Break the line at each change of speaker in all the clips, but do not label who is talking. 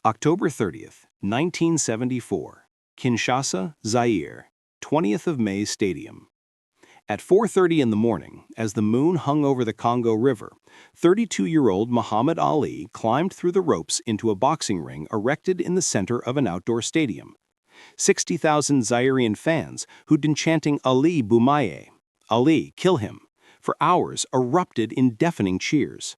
October 30th, 1974, Kinshasa, Zaire, 20th of May Stadium. At 4:30 in the morning, as the moon hung over the Congo River, 32-year-old Muhammad Ali climbed through the ropes into a boxing ring erected in the center of an outdoor stadium. 60,000 Zairean fans who'd been chanting Ali Boumaye, Ali, kill him, for hours erupted in deafening cheers.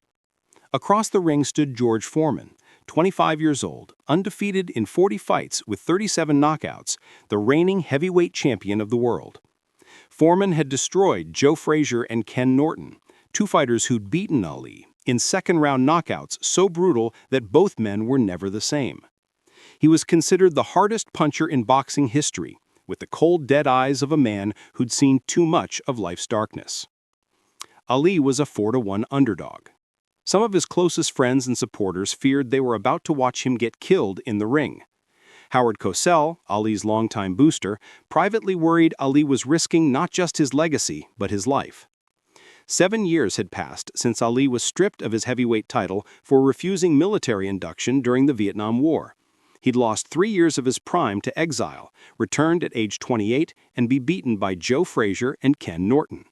Across the ring stood George Foreman, 25 years old, undefeated in 40 fights with 37 knockouts, the reigning heavyweight champion of the world. Foreman had destroyed Joe Frazier and Ken Norton, two fighters who'd beaten Ali, in second-round knockouts so brutal that both men were never the same. He was considered the hardest puncher in boxing history, with the cold, dead eyes of a man who'd seen too much of life's darkness. Ali was a 4-1 underdog. Some of his closest friends and supporters feared they were about to watch him get killed in the ring. Howard Cosell, Ali's longtime booster, privately worried Ali was risking not just his legacy, but his life. 7 years had passed since Ali was stripped of his heavyweight title for refusing military induction during the Vietnam War. He'd lost 3 years of his prime to exile, returned at age 28, and be beaten by Joe Frazier and Ken Norton.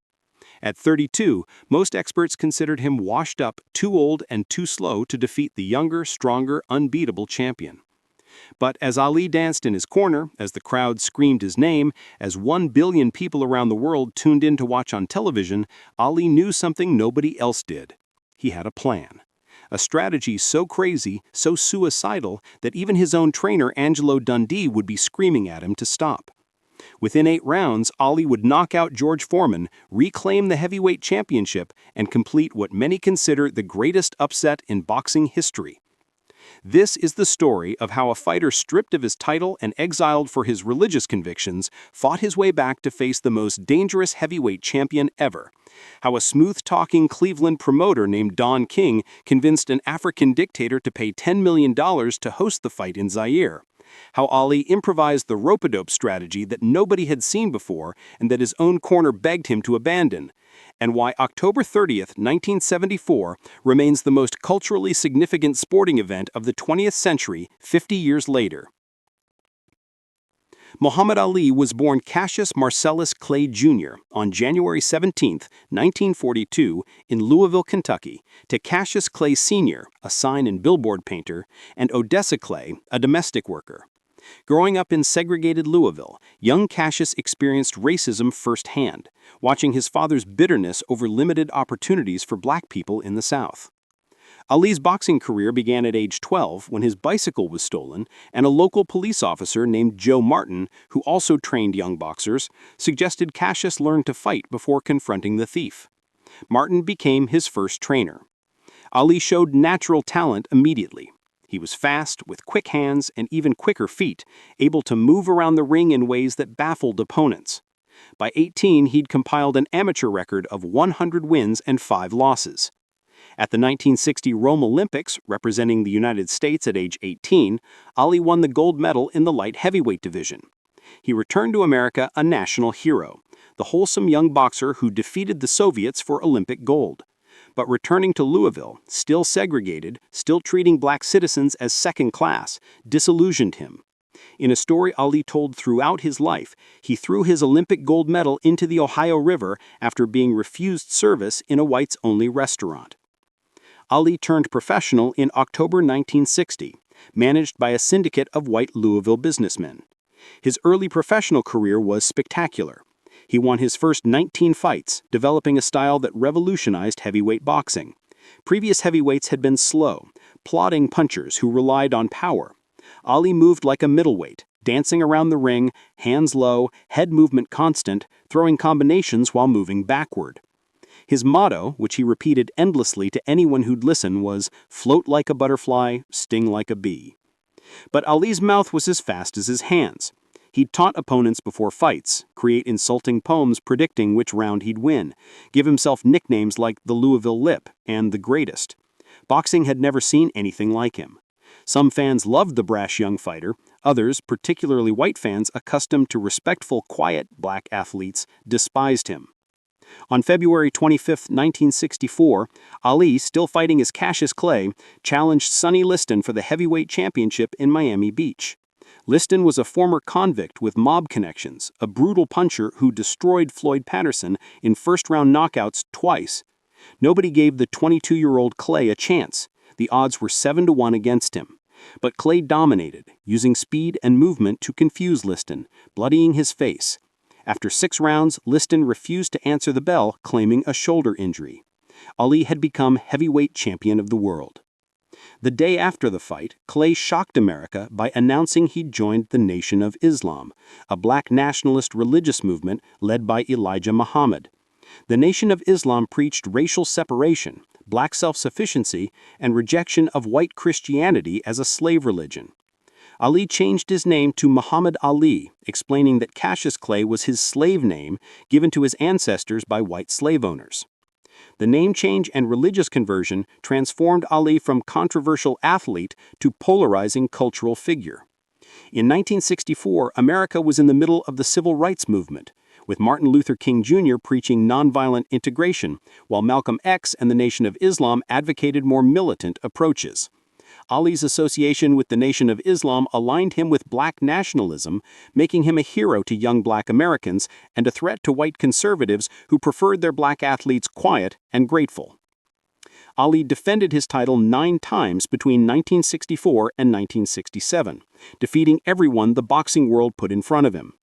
At 32, most experts considered him washed up, too old, and too slow to defeat the younger, stronger, unbeatable champion. But as Ali danced in his corner, as the crowd screamed his name, as 1 billion people around the world tuned in to watch on television, Ali knew something nobody else did. He had a plan. A strategy so crazy, so suicidal, that even his own trainer Angelo Dundee would be screaming at him to stop. Within 8 rounds, Ali would knock out George Foreman, reclaim the heavyweight championship, and complete what many consider the greatest upset in boxing history. This is the story of how a fighter stripped of his title and exiled for his religious convictions fought his way back to face the most dangerous heavyweight champion ever. How a smooth-talking Cleveland promoter named Don King convinced an African dictator to pay $10 million to host the fight in Zaire. How Ali improvised the rope-a-dope strategy that nobody had seen before and that his own corner begged him to abandon. And why October 30th, 1974 remains the most culturally significant sporting event of the 20th century 50 years later. Muhammad Ali was born Cassius Marcellus Clay Jr. on January 17, 1942, in Louisville, Kentucky, to Cassius Clay Sr., a sign and billboard painter, and Odessa Clay, a domestic worker. Growing up in segregated Louisville, young Cassius experienced racism firsthand, watching his father's bitterness over limited opportunities for black people in the South. Ali's boxing career began at age 12 when his bicycle was stolen, and a local police officer named Joe Martin, who also trained young boxers, suggested Cassius learn to fight before confronting the thief. Martin became his first trainer. Ali showed natural talent immediately. He was fast, with quick hands and even quicker feet, able to move around the ring in ways that baffled opponents. By 18, he'd compiled an amateur record of 100 wins and 5 losses. At the 1960 Rome Olympics, representing the United States at age 18, Ali won the gold medal in the light heavyweight division. He returned to America a national hero, the wholesome young boxer who defeated the Soviets for Olympic gold. But returning to Louisville, still segregated, still treating black citizens as second class, disillusioned him. In a story Ali told throughout his life, he threw his Olympic gold medal into the Ohio River after being refused service in a whites-only restaurant. Ali turned professional in October 1960, managed by a syndicate of white Louisville businessmen. His early professional career was spectacular. He won his first 19 fights, developing a style that revolutionized heavyweight boxing. Previous heavyweights had been slow, plodding punchers who relied on power. Ali moved like a middleweight, dancing around the ring, hands low, head movement constant, throwing combinations while moving backward. His motto, which he repeated endlessly to anyone who'd listen, was, "Float like a butterfly, sting like a bee." But Ali's mouth was as fast as his hands. He'd taunt opponents before fights, create insulting poems predicting which round he'd win, give himself nicknames like the Louisville Lip and the Greatest. Boxing had never seen anything like him. Some fans loved the brash young fighter, others, particularly white fans accustomed to respectful, quiet black athletes, despised him. On February 25, 1964, Ali, still fighting as Cassius Clay, challenged Sonny Liston for the heavyweight championship in Miami Beach. Liston was a former convict with mob connections, a brutal puncher who destroyed Floyd Patterson in first-round knockouts twice. Nobody gave the 22-year-old Clay a chance. The odds were 7-1 against him. But Clay dominated, using speed and movement to confuse Liston, bloodying his face. After 6 rounds, Liston refused to answer the bell, claiming a shoulder injury. Ali had become heavyweight champion of the world. The day after the fight, Clay shocked America by announcing he'd joined the Nation of Islam, a black nationalist religious movement led by Elijah Muhammad. The Nation of Islam preached racial separation, black self-sufficiency, and rejection of white Christianity as a slave religion. Ali changed his name to Muhammad Ali, explaining that Cassius Clay was his slave name given to his ancestors by white slave owners. The name change and religious conversion transformed Ali from controversial athlete to polarizing cultural figure. In 1964, America was in the middle of the civil rights movement, with Martin Luther King Jr. preaching nonviolent integration, while Malcolm X and the Nation of Islam advocated more militant approaches. Ali's association with the Nation of Islam aligned him with black nationalism, making him a hero to young black Americans and a threat to white conservatives who preferred their black athletes quiet and grateful. Ali defended his title 9 times between 1964 and 1967, defeating everyone the boxing world put in front of him.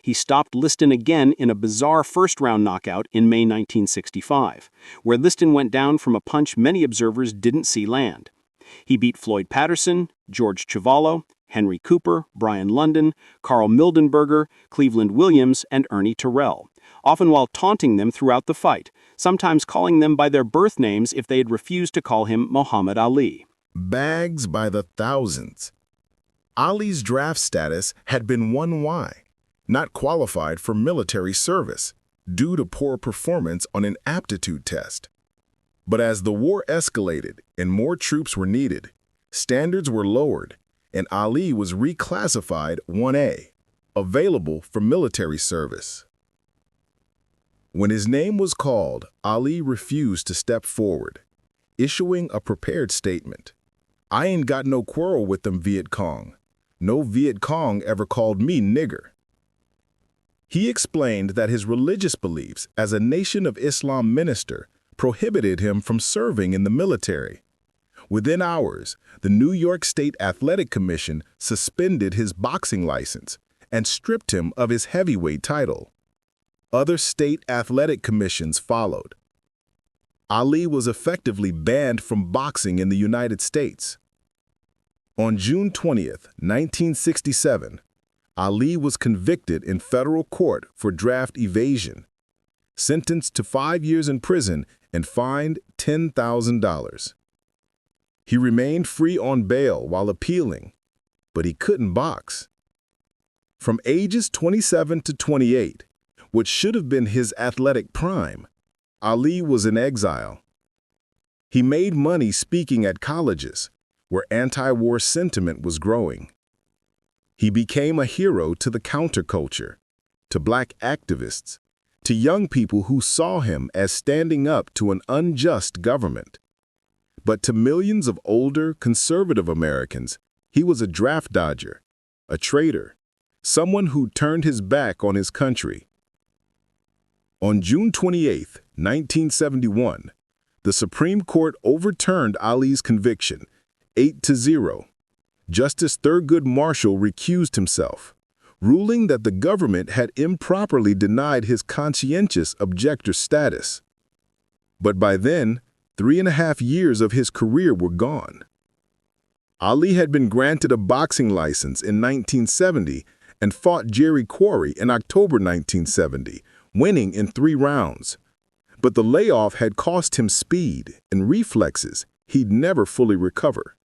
He stopped Liston again in a bizarre first-round knockout in May 1965, where Liston went down from a punch many observers didn't see land. He beat Floyd Patterson, George Chuvalo, Henry Cooper, Brian London, Carl Mildenberger, Cleveland Williams, and Ernie Terrell, often while taunting them throughout the fight, sometimes calling them by their birth names if they had refused to call him Muhammad Ali.
Bags by the thousands. Ali's draft status had been 1Y, not qualified for military service, due to poor performance on an aptitude test. But as the war escalated and more troops were needed, standards were lowered, and Ali was reclassified 1A, available for military service. When his name was called, Ali refused to step forward, issuing a prepared statement. "I ain't got no quarrel with them Viet Cong. No Viet Cong ever called me nigger." He explained that his religious beliefs as a Nation of Islam minister prohibited him from serving in the military. Within hours, the New York State Athletic Commission suspended his boxing license and stripped him of his heavyweight title. Other state athletic commissions followed. Ali was effectively banned from boxing in the United States. On June 20, 1967, Ali was convicted in federal court for draft evasion, sentenced to 5 years in prison and fined $10,000. He remained free on bail while appealing, but he couldn't box. From ages 27 to 28, which should have been his athletic prime, Ali was in exile. He made money speaking at colleges, where anti-war sentiment was growing. He became a hero to the counterculture, to black activists, to young people who saw him as standing up to an unjust government. But to millions of older, conservative Americans, he was a draft dodger, a traitor, someone who turned his back on his country. On June 28, 1971, the Supreme Court overturned Ali's conviction, 8-0. Justice Thurgood Marshall recused himself, ruling that the government had improperly denied his conscientious objector status. But by then, 3.5 years of his career were gone. Ali had been granted a boxing license in 1970 and fought Jerry Quarry in October 1970, winning in 3 rounds. But the layoff had cost him speed and reflexes he'd never fully recover.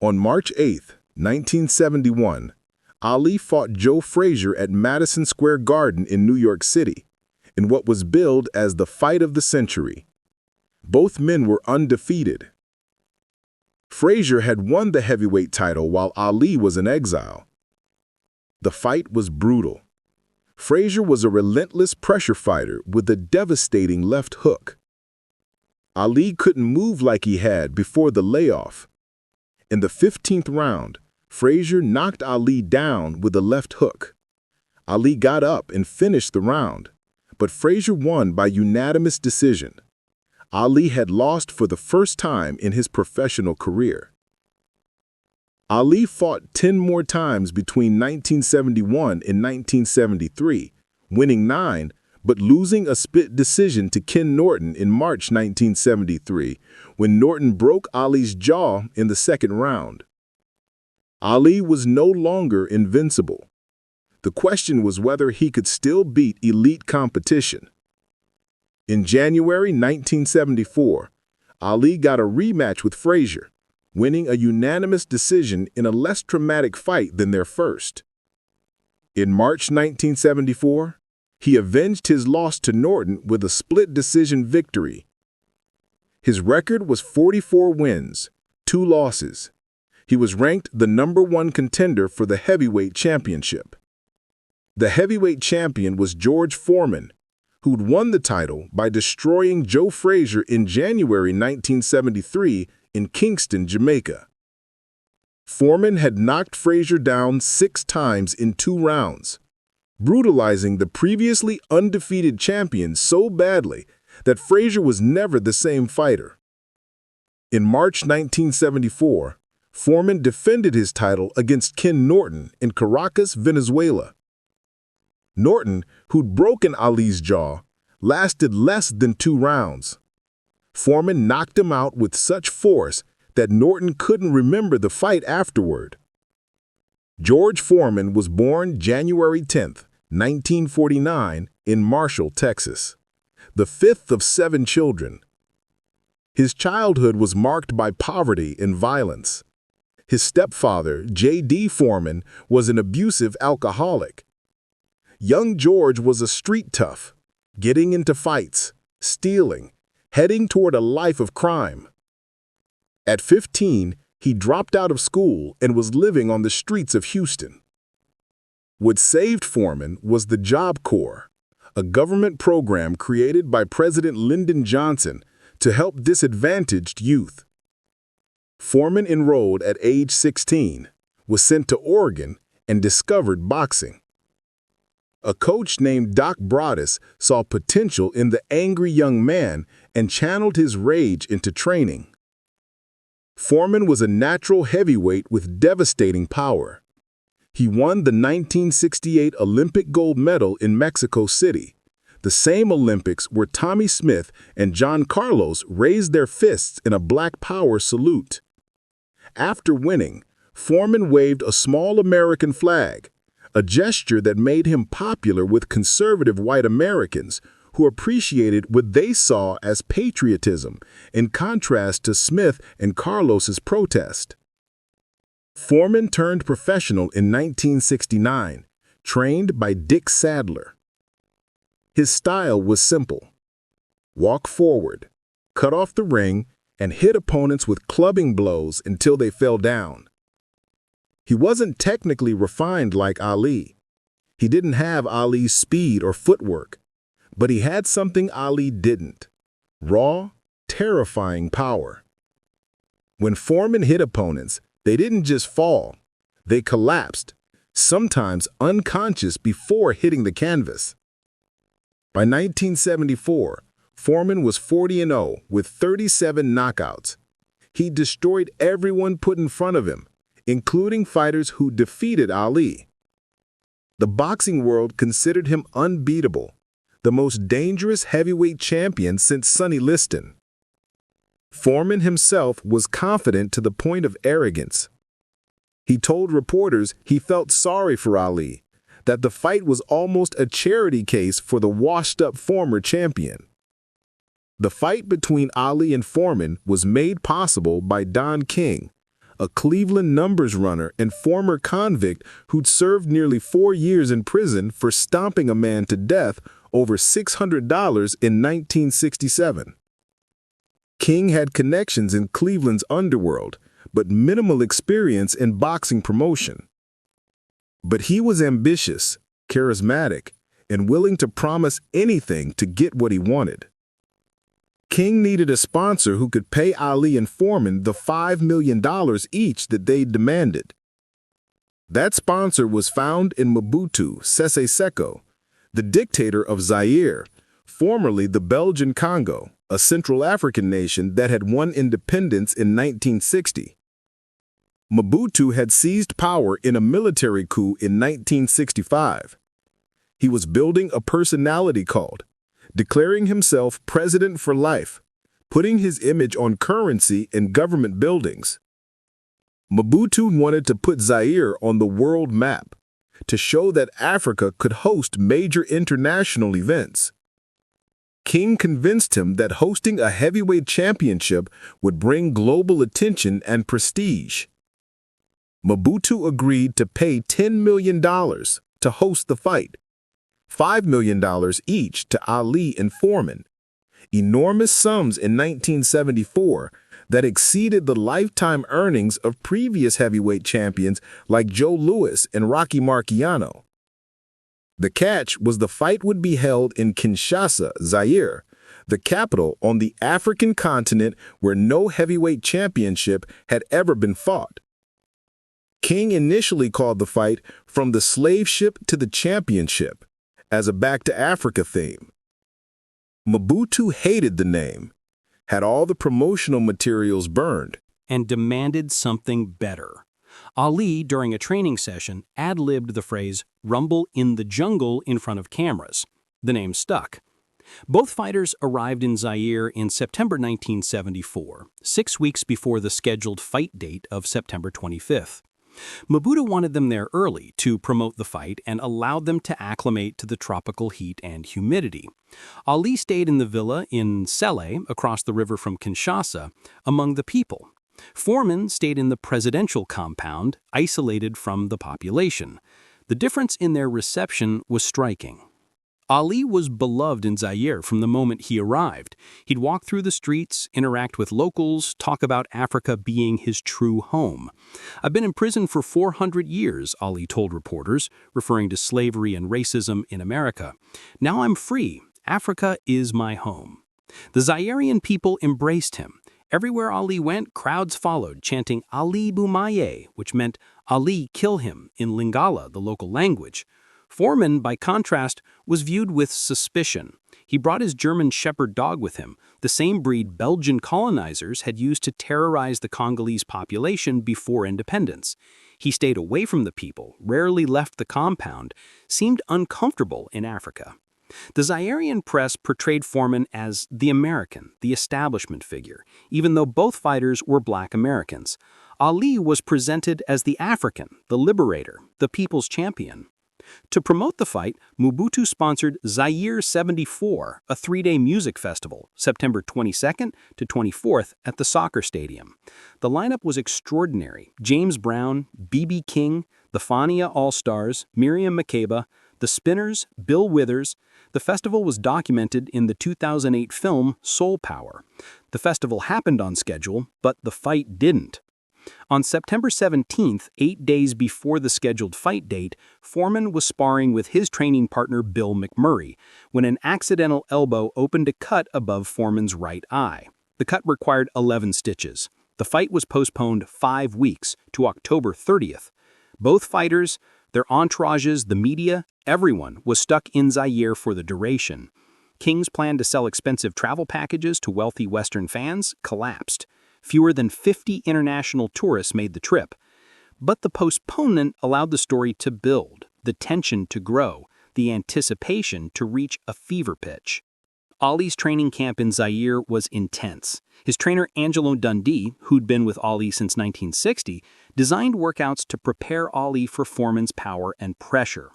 On March 8, 1971, Ali fought Joe Frazier at Madison Square Garden in New York City, in what was billed as the fight of the century. Both men were undefeated. Frazier had won the heavyweight title while Ali was in exile. The fight was brutal. Frazier was a relentless pressure fighter with a devastating left hook. Ali couldn't move like he had before the layoff. In the 15th round, Frazier knocked Ali down with a left hook. Ali got up and finished the round, but Frazier won by unanimous decision. Ali had lost for the first time in his professional career. Ali fought 10 more times between 1971 and 1973, winning 9, but losing a split decision to Ken Norton in March 1973, when Norton broke Ali's jaw in the second round. Ali was no longer invincible. The question was whether he could still beat elite competition. In January 1974, Ali got a rematch with Frazier, winning a unanimous decision in a less traumatic fight than their first. In March 1974, he avenged his loss to Norton with a split decision victory. His record was 44 wins, 2 losses. He was ranked the #1 contender for the heavyweight championship. The heavyweight champion was George Foreman, who'd won the title by destroying Joe Frazier in January 1973 in Kingston, Jamaica. Foreman had knocked Frazier down 6 times in 2 rounds, brutalizing the previously undefeated champion so badly that Frazier was never the same fighter. In March 1974, Foreman defended his title against Ken Norton in Caracas, Venezuela. Norton, who'd broken Ali's jaw, lasted less than 2 rounds. Foreman knocked him out with such force that Norton couldn't remember the fight afterward. George Foreman was born January 10, 1949, in Marshall, Texas, the 5th of 7 children. His childhood was marked by poverty and violence. His stepfather, J.D. Foreman, was an abusive alcoholic. Young George was a street tough, getting into fights, stealing, heading toward a life of crime. At 15, he dropped out of school and was living on the streets of Houston. What saved Foreman was the Job Corps, a government program created by President Lyndon Johnson to help disadvantaged youth. Foreman enrolled at age 16, was sent to Oregon, and discovered boxing. A coach named Doc Broaddus saw potential in the angry young man and channeled his rage into training. Foreman was a natural heavyweight with devastating power. He won the 1968 Olympic gold medal in Mexico City, the same Olympics where Tommy Smith and John Carlos raised their fists in a Black Power salute. After winning, Foreman waved a small American flag, a gesture that made him popular with conservative white Americans who appreciated what they saw as patriotism, in contrast to Smith and Carlos's protest. Foreman turned professional in 1969, trained by Dick Sadler. His style was simple: walk forward, cut off the ring, and hit opponents with clubbing blows until they fell down. He wasn't technically refined like Ali. He didn't have Ali's speed or footwork, but he had something Ali didn't: raw, terrifying power. When Foreman hit opponents, they didn't just fall, they collapsed, sometimes unconscious before hitting the canvas. By 1974, Foreman was 40-0 with 37 knockouts. He destroyed everyone put in front of him, including fighters who defeated Ali. The boxing world considered him unbeatable, the most dangerous heavyweight champion since Sonny Liston. Foreman himself was confident to the point of arrogance. He told reporters he felt sorry for Ali, that the fight was almost a charity case for the washed-up former champion. The fight between Ali and Foreman was made possible by Don King, a Cleveland numbers runner and former convict who'd served nearly 4 years in prison for stomping a man to death over $600 in 1967. King had connections in Cleveland's underworld, but minimal experience in boxing promotion. But he was ambitious, charismatic, and willing to promise anything to get what he wanted. King needed a sponsor who could pay Ali and Foreman the $5 million each that they demanded. That sponsor was found in Mobutu Sese Seko, the dictator of Zaire, formerly the Belgian Congo, a Central African nation that had won independence in 1960. Mobutu had seized power in a military coup in 1965. He was building a personality cult, declaring himself president for life, putting his image on currency and government buildings. Mobutu wanted to put Zaire on the world map, to show that Africa could host major international events. King convinced him that hosting a heavyweight championship would bring global attention and prestige. Mobutu agreed to pay $10 million to host the fight, $5 million each to Ali and Foreman, enormous sums in 1974 that exceeded the lifetime earnings of previous heavyweight champions like Joe Louis and Rocky Marciano. The catch was the fight would be held in Kinshasa, Zaire, the capital on the African continent where no heavyweight championship had ever been fought. King initially called the fight From the Slave Ship to the Championship, as a Back to Africa theme. Mobutu hated the name, had all the promotional materials burned,
and demanded something better. Ali, during a training session, ad-libbed the phrase, "rumble in the jungle" in front of cameras. The name stuck. Both fighters arrived in Zaire in September 1974, 6 weeks before the scheduled fight date of September 25th. Mobutu wanted them there early to promote the fight and allowed them to acclimate to the tropical heat and humidity. Ali stayed in the villa in Sele, across the river from Kinshasa, among the people. Foreman stayed in the presidential compound, isolated from the population. The difference in their reception was striking. Ali was beloved in Zaire from the moment he arrived. He'd walk through the streets, interact with locals, talk about Africa being his true home. "I've been in prison for 400 years, Ali told reporters, referring to slavery and racism in America. "Now I'm free. Africa is my home." The Zairean people embraced him. Everywhere Ali went, crowds followed, chanting Ali Bumaye, which meant Ali kill him in Lingala, the local language. Foreman, by contrast, was viewed with suspicion. He brought his German shepherd dog with him, the same breed Belgian colonizers had used to terrorize the Congolese population before independence. He stayed away from the people, rarely left the compound, seemed uncomfortable in Africa. The Zairean press portrayed Foreman as the American, the establishment figure, even though both fighters were Black Americans. Ali was presented as the African, the liberator, the people's champion. To promote the fight, Mobutu sponsored Zaire 74, a 3-day music festival, September 22nd to 24th at the soccer stadium. The lineup was extraordinary. James Brown, B.B. King, the Fania All-Stars, Miriam Makeba, the Spinners, Bill Withers. The festival was documented in the 2008 film Soul Power. The festival happened on schedule, but the fight didn't. On September 17th, 8 days before the scheduled fight date, Foreman was sparring with his training partner Bill McMurray when an accidental elbow opened a cut above Foreman's right eye. The cut required 11 stitches. The fight was postponed 5 weeks to October 30th. Both fighters, their entourages, the media, everyone was stuck in Zaire for the duration. King's plan to sell expensive travel packages to wealthy Western fans collapsed. Fewer than 50 international tourists made the trip. But the postponement allowed the story to build, the tension to grow, the anticipation to reach a fever pitch. Ali's training camp in Zaire was intense. His trainer Angelo Dundee, who'd been with Ali since 1960, designed workouts to prepare Ali for Foreman's power and pressure.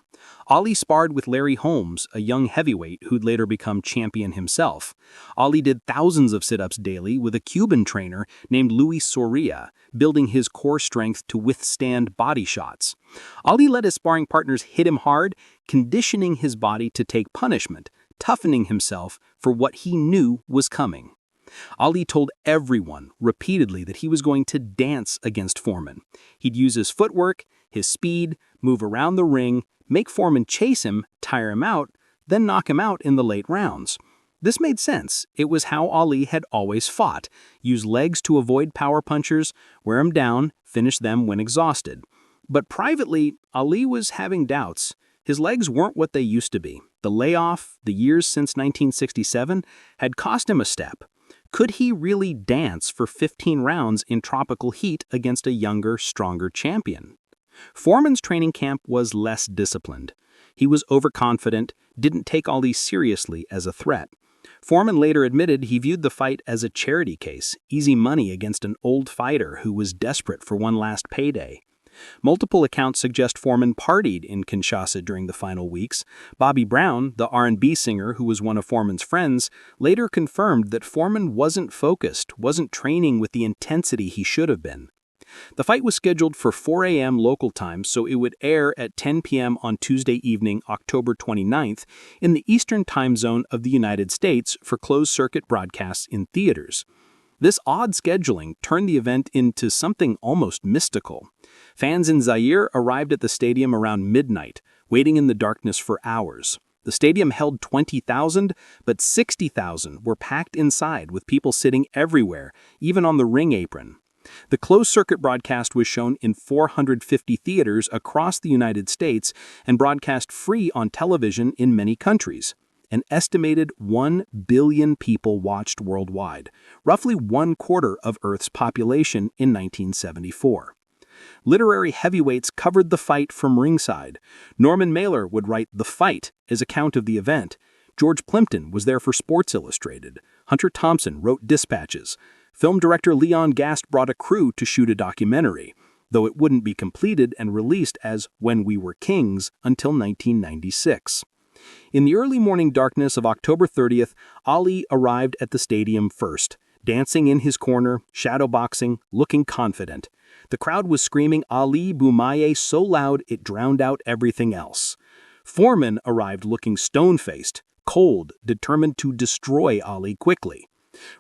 Ali sparred with Larry Holmes, a young heavyweight who'd later become champion himself. Ali did thousands of sit-ups daily with a Cuban trainer named Luis Soria, building his core strength to withstand body shots. Ali let his sparring partners hit him hard, conditioning his body to take punishment, toughening himself for what he knew was coming. Ali told everyone repeatedly that he was going to dance against Foreman. He'd use his footwork, his speed, move around the ring, make Foreman chase him, tire him out, then knock him out in the late rounds. This made sense. It was how Ali had always fought: use legs to avoid power punchers, wear them down, finish them when exhausted. But privately, Ali was having doubts. His legs weren't what they used to be. The layoff, the years since 1967, had cost him a step. Could he really dance for 15 rounds in tropical heat against a younger, stronger champion? Foreman's training camp was less disciplined. He was overconfident, didn't take Ali seriously as a threat. Foreman later admitted he viewed the fight as a charity case, easy money against an old fighter who was desperate for one last payday. Multiple accounts suggest Foreman partied in Kinshasa during the final weeks. Bobby Brown, the R&B singer who was one of Foreman's friends, later confirmed that Foreman wasn't focused, wasn't training with the intensity he should have been. The fight was scheduled for 4 a.m. local time, so it would air at 10 p.m. on Tuesday evening, October 29th, in the Eastern Time Zone of the United States for closed-circuit broadcasts in theaters. This odd scheduling turned the event into something almost mystical. Fans in Zaire arrived at the stadium around midnight, waiting in the darkness for hours. The stadium held 20,000, but 60,000 were packed inside with people sitting everywhere, even on the ring apron. The closed-circuit broadcast was shown in 450 theaters across the United States and broadcast free on television in many countries. An estimated 1 billion people watched worldwide, roughly 1/4 of Earth's population in 1974. Literary heavyweights covered the fight from ringside. Norman Mailer would write The Fight, his account of the event. George Plimpton was there for Sports Illustrated. Hunter Thompson wrote dispatches. Film director Leon Gast brought a crew to shoot a documentary, though it wouldn't be completed and released as When We Were Kings until 1996. In the early morning darkness of October 30th, Ali arrived at the stadium first, dancing in his corner, shadowboxing, looking confident. The crowd was screaming Ali Boumaye so loud it drowned out everything else. Foreman arrived looking stone-faced, cold, determined to destroy Ali quickly.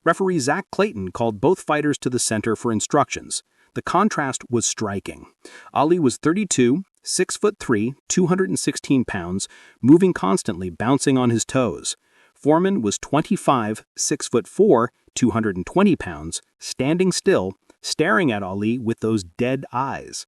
Referee Zach Clayton called both fighters to the center for instructions. The contrast was striking. Ali was 32, 6'3", 216 pounds, moving constantly, bouncing on his toes. Foreman was 25, 6'4", 220 pounds, standing still, staring at Ali with those dead eyes.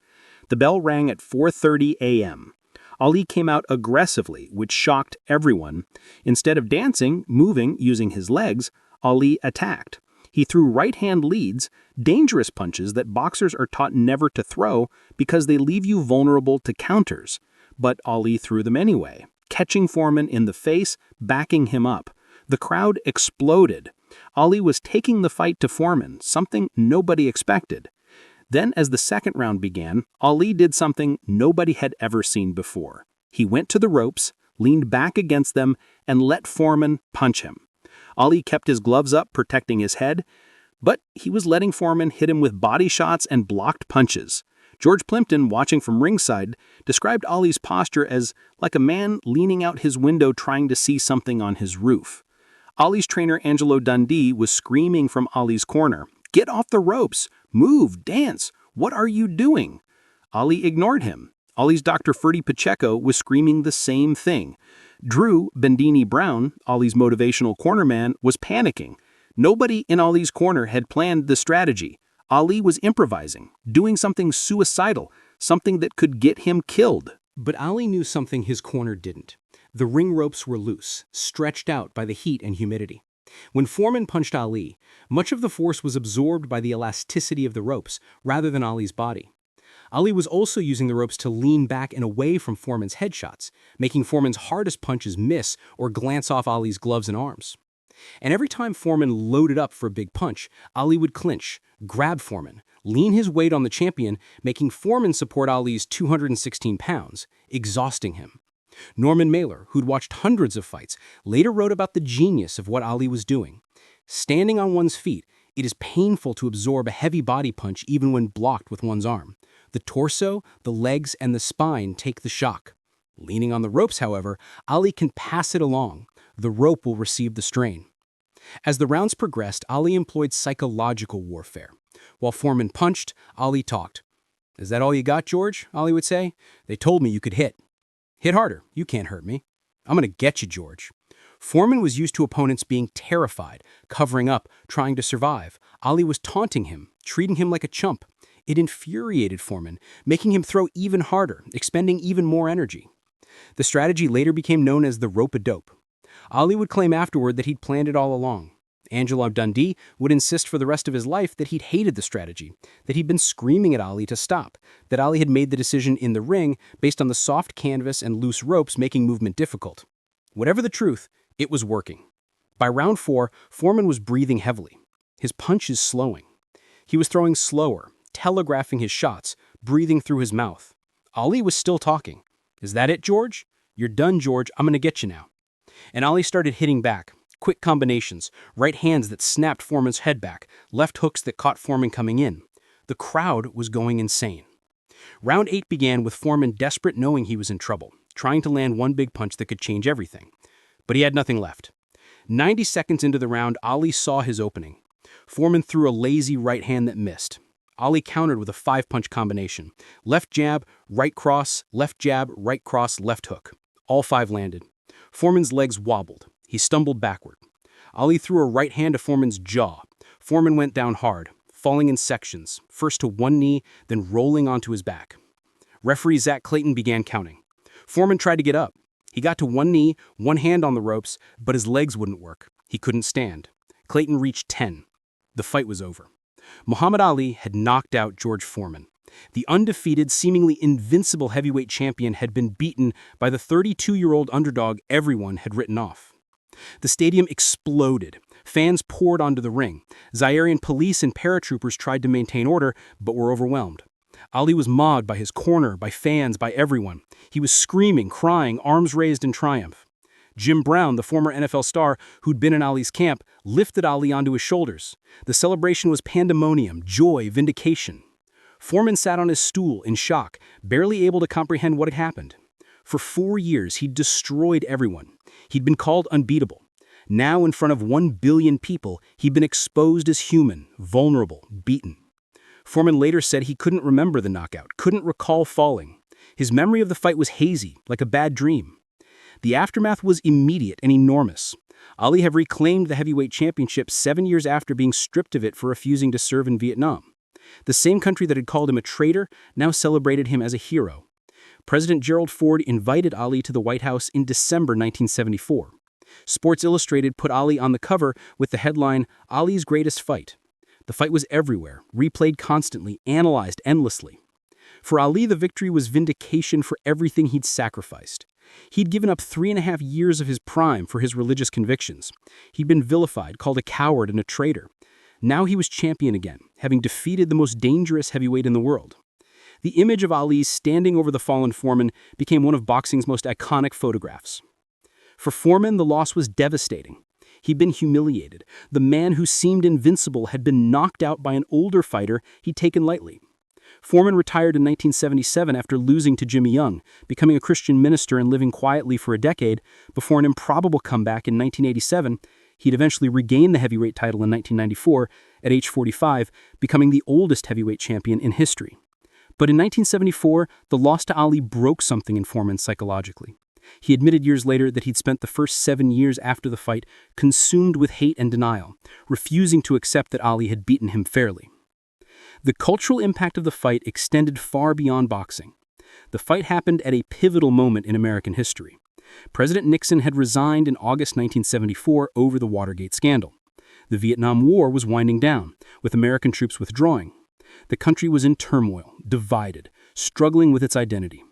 The bell rang at 4:30 a.m. Ali came out aggressively, which shocked everyone. Instead of dancing, moving, using his legs, Ali attacked. He threw right-hand leads, dangerous punches that boxers are taught never to throw because they leave you vulnerable to counters. But Ali threw them anyway, catching Foreman in the face, backing him up. The crowd exploded. Ali was taking the fight to Foreman, something nobody expected. Then, as the second round began, Ali did something nobody had ever seen before. He went to the ropes, leaned back against them, and let Foreman punch him. Ali kept his gloves up, protecting his head, but he was letting Foreman hit him with body shots and blocked punches. George Plimpton, watching from ringside, described Ali's posture as like a man leaning out his window trying to see something on his roof. Ali's trainer Angelo Dundee was screaming from Ali's corner, "Get off the ropes! Move! Dance! What are you doing?" Ali ignored him. Ali's Dr. Ferdy Pacheco was screaming the same thing. Drew Bendini Brown, Ali's motivational cornerman, was panicking. Nobody in Ali's corner had planned the strategy. Ali was improvising, doing something suicidal, something that could get him killed. But Ali knew something his corner didn't. The ring ropes were loose, stretched out by the heat and humidity. When Foreman punched Ali, much of the force was absorbed by the elasticity of the ropes rather than Ali's body. Ali was also using the ropes to lean back and away from Foreman's headshots, making Foreman's hardest punches miss or glance off Ali's gloves and arms. And every time Foreman loaded up for a big punch, Ali would clinch, grab Foreman, lean his weight on the champion, making Foreman support Ali's 216 pounds, exhausting him. Norman Mailer, who'd watched hundreds of fights, later wrote about the genius of what Ali was doing. Standing on one's feet, it is painful to absorb a heavy body punch even when blocked with one's arm. The torso, the legs, and the spine take the shock. Leaning on the ropes, however, Ali can pass it along. The rope will receive the strain. As the rounds progressed, Ali employed psychological warfare. While Foreman punched, Ali talked. "Is that all you got, George?" Ali would say. "They told me you could hit. Hit harder. You can't hurt me." "I'm gonna get you, George." Foreman was used to opponents being terrified, covering up, trying to survive. Ali was taunting him, treating him like a chump. It infuriated Foreman, making him throw even harder, expending even more energy. The strategy later became known as the rope-a-dope. Ali would claim afterward that he'd planned it all along. Angelo Dundee would insist for the rest of his life that he'd hated the strategy, that he'd been screaming at Ali to stop, that Ali had made the decision in the ring based on the soft canvas and loose ropes making movement difficult. Whatever the truth, it was working. By round 4, Foreman was breathing heavily, his punches slowing. He was throwing slower, telegraphing his shots, breathing through his mouth. Ali was still talking. "Is that it, George? You're done, George. I'm gonna get you now." And Ali started hitting back. Quick combinations, right hands that snapped Foreman's head back, left hooks that caught Foreman coming in. The crowd was going insane. Round 8 began with Foreman desperate, knowing he was in trouble, trying to land one big punch that could change everything. But he had nothing left. 90 seconds into the round, Ali saw his opening. Foreman threw a lazy right hand that missed. Ali countered with a 5-punch combination. Left jab, right cross, left jab, right cross, left hook. All 5 landed. Foreman's legs wobbled. He stumbled backward. Ali threw a right hand to Foreman's jaw. Foreman went down hard, falling in sections, first to one knee, then rolling onto his back. Referee Zach Clayton began counting. Foreman tried to get up. He got to one knee, one hand on the ropes, but his legs wouldn't work. He couldn't stand. Clayton reached 10. The fight was over. Muhammad Ali had knocked out George Foreman. The undefeated, seemingly invincible heavyweight champion had been beaten by the 32-year-old underdog everyone had written off. The stadium exploded. Fans poured onto the ring. Zairean police and paratroopers tried to maintain order, but were overwhelmed. Ali was mobbed by his corner, by fans, by everyone. He was screaming, crying, arms raised in triumph. Jim Brown, the former NFL star who'd been in Ali's camp, lifted Ali onto his shoulders. The celebration was pandemonium, joy, vindication. Foreman sat on his stool in shock, barely able to comprehend what had happened. For 4 years, he'd destroyed everyone. He'd been called unbeatable. Now, in front of 1 billion people, he'd been exposed as human, vulnerable, beaten. Foreman later said he couldn't remember the knockout, couldn't recall falling. His memory of the fight was hazy, like a bad dream. The aftermath was immediate and enormous. Ali had reclaimed the heavyweight championship 7 years after being stripped of it for refusing to serve in Vietnam. The same country that had called him a traitor now celebrated him as a hero. President Gerald Ford invited Ali to the White House in December 1974. Sports Illustrated put Ali on the cover with the headline, "Ali's Greatest Fight." The fight was everywhere, replayed constantly, analyzed endlessly. For Ali, the victory was vindication for everything he'd sacrificed. He'd given up 3.5 years of his prime for his religious convictions. He'd been vilified, called a coward and a traitor. Now he was champion again, having defeated the most dangerous heavyweight in the world. The image of Ali standing over the fallen Foreman became one of boxing's most iconic photographs. For Foreman, the loss was devastating. He'd been humiliated. The man who seemed invincible had been knocked out by an older fighter he'd taken lightly. Foreman retired in 1977 after losing to Jimmy Young, becoming a Christian minister and living quietly for a decade before an improbable comeback in 1987. He'd eventually regain the heavyweight title in 1994 at age 45, becoming the oldest heavyweight champion in history. But in 1974, the loss to Ali broke something in Foreman psychologically. He admitted years later that he'd spent the first 7 years after the fight consumed with hate and denial, refusing to accept that Ali had beaten him fairly. The cultural impact of the fight extended far beyond boxing. The fight happened at a pivotal moment in American history. President Nixon had resigned in August 1974 over the Watergate scandal. The Vietnam War was winding down, with American troops withdrawing. The country was in turmoil, divided, struggling with its identity.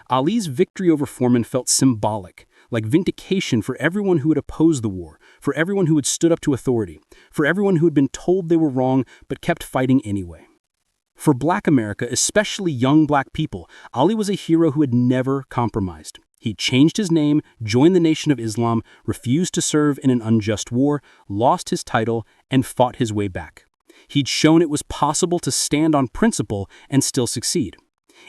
Ali's victory over Foreman felt symbolic, like vindication for everyone who had opposed the war, for everyone who had stood up to authority, for everyone who had been told they were wrong but kept fighting anyway. For Black America, especially young Black people, Ali was a hero who had never compromised. He changed his name, joined the Nation of Islam, refused to serve in an unjust war, lost his title, and fought his way back. He'd shown it was possible to stand on principle and still succeed.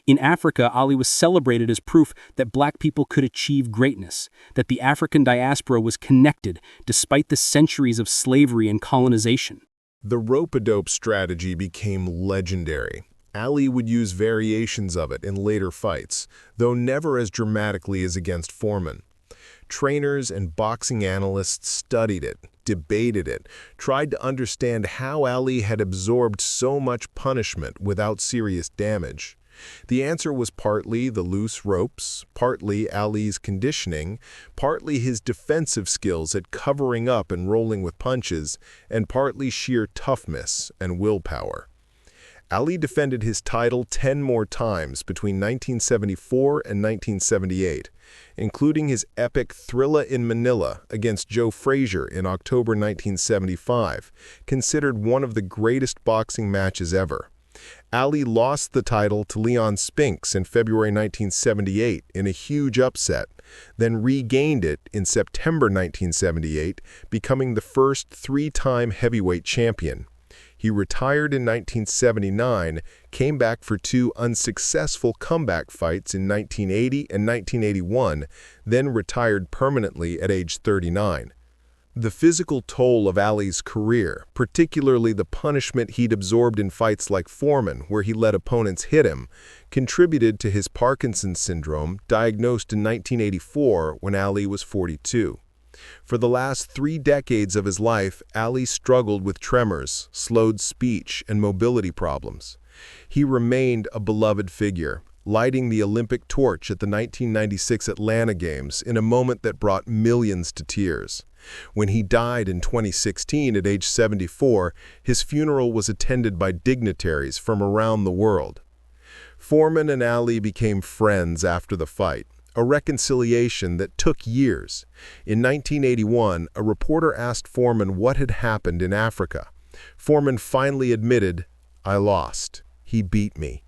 In Africa, Ali was celebrated as proof that Black people could achieve greatness, that the African diaspora was connected despite the centuries of slavery and colonization.
The rope-a-dope strategy became legendary. Ali would use variations of it in later fights, though never as dramatically as against Foreman. Trainers and boxing analysts studied it, debated it, tried to understand how Ali had absorbed so much punishment without serious damage. The answer was partly the loose ropes, partly Ali's conditioning, partly his defensive skills at covering up and rolling with punches, and partly sheer toughness and willpower. Ali defended his title 10 more times between 1974 and 1978, including his epic Thrilla in Manila against Joe Frazier in October 1975, considered one of the greatest boxing matches ever. Ali lost the title to Leon Spinks in February 1978 in a huge upset, then regained it in September 1978, becoming the first three-time heavyweight champion. He retired in 1979, came back for two unsuccessful comeback fights in 1980 and 1981, then retired permanently at age 39. The physical toll of Ali's career, particularly the punishment he'd absorbed in fights like Foreman, where he let opponents hit him, contributed to his Parkinson's syndrome, diagnosed in 1984 when Ali was 42. For the last 3 decades of his life, Ali struggled with tremors, slowed speech, and mobility problems. He remained a beloved figure, lighting the Olympic torch at the 1996 Atlanta Games in a moment that brought millions to tears. When he died in 2016 at age 74, his funeral was attended by dignitaries from around the world. Foreman and Ali became friends after the fight, a reconciliation that took years. In 1981, a reporter asked Foreman what had happened in Africa. Foreman finally admitted, "I lost. He beat me."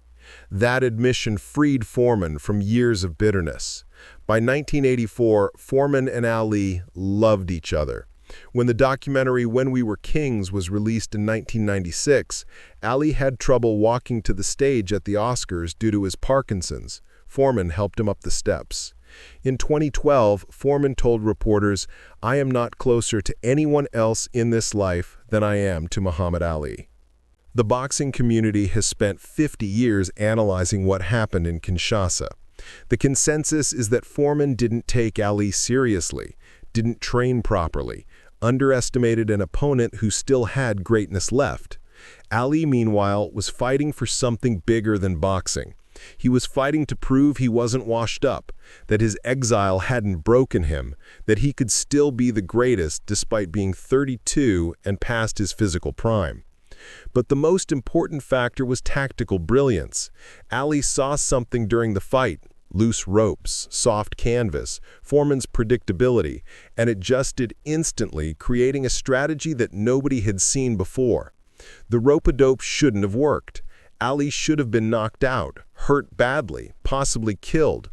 That admission freed Foreman from years of bitterness. By 1984, Foreman and Ali loved each other. When the documentary When We Were Kings was released in 1996, Ali had trouble walking to the stage at the Oscars due to his Parkinson's. Foreman helped him up the steps. In 2012, Foreman told reporters, "I am not closer to anyone else in this life than I am to Muhammad Ali." The boxing community has spent 50 years analyzing what happened in Kinshasa. The consensus is that Foreman didn't take Ali seriously, didn't train properly, underestimated an opponent who still had greatness left. Ali, meanwhile, was fighting for something bigger than boxing. He was fighting to prove he wasn't washed up, that his exile hadn't broken him, that he could still be the greatest despite being 32 and past his physical prime. But the most important factor was tactical brilliance. Ali saw something during the fight, loose ropes, soft canvas, Foreman's predictability, and adjusted instantly, creating a strategy that nobody had seen before. The rope-a-dope shouldn't have worked. Ali should have been knocked out, hurt badly, possibly killed.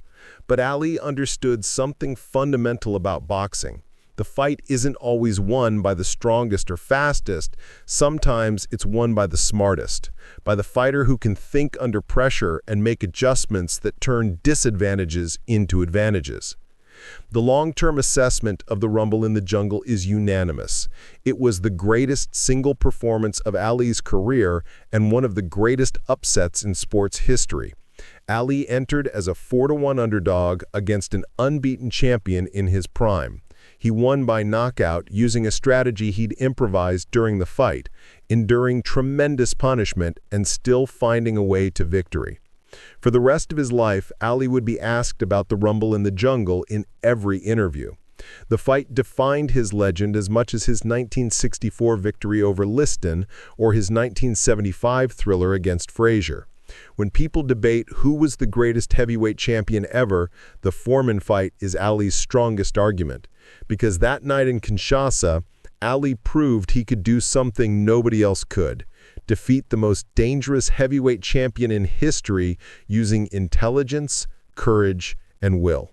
But Ali understood something fundamental about boxing. The fight isn't always won by the strongest or fastest. Sometimes it's won by the smartest, by the fighter who can think under pressure and make adjustments that turn disadvantages into advantages. The long-term assessment of the Rumble in the Jungle is unanimous. It was the greatest single performance of Ali's career and one of the greatest upsets in sports history. Ali entered as a 4-1 underdog against an unbeaten champion in his prime. He won by knockout using a strategy he'd improvised during the fight, enduring tremendous punishment and still finding a way to victory. For the rest of his life, Ali would be asked about the Rumble in the Jungle in every interview. The fight defined his legend as much as his 1964 victory over Liston or his 1975 thriller against Frazier. When people debate who was the greatest heavyweight champion ever, the Foreman fight is Ali's strongest argument. Because that night in Kinshasa, Ali proved he could do something nobody else could: defeat the most dangerous heavyweight champion in history using intelligence, courage, and will.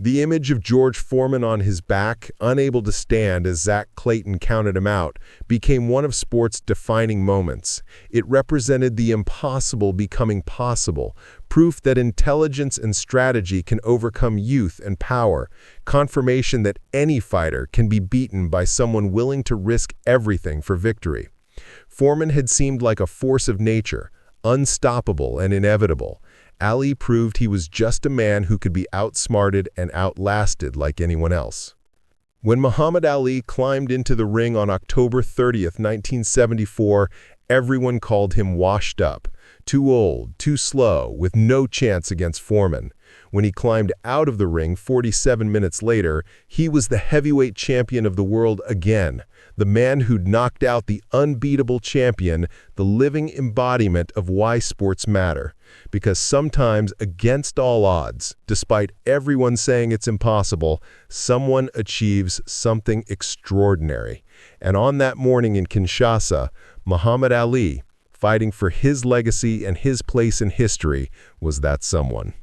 The image of George Foreman on his back, unable to stand as Zach Clayton counted him out, became one of sport's defining moments. It represented the impossible becoming possible, proof that intelligence and strategy can overcome youth and power, confirmation that any fighter can be beaten by someone willing to risk everything for victory. Foreman had seemed like a force of nature, unstoppable and inevitable.
Ali proved he was just a man who could be outsmarted and outlasted like anyone else. When Muhammad Ali climbed into the ring on October 30th, 1974, everyone called him washed up, too old, too slow, with no chance against Foreman. When he climbed out of the ring 47 minutes later, he was the heavyweight champion of the world again, the man who'd knocked out the unbeatable champion, the living embodiment of why sports matter. Because sometimes, against all odds, despite everyone saying it's impossible, someone achieves something extraordinary. And on that morning in Kinshasa, Muhammad Ali, fighting for his legacy and his place in history, was that someone.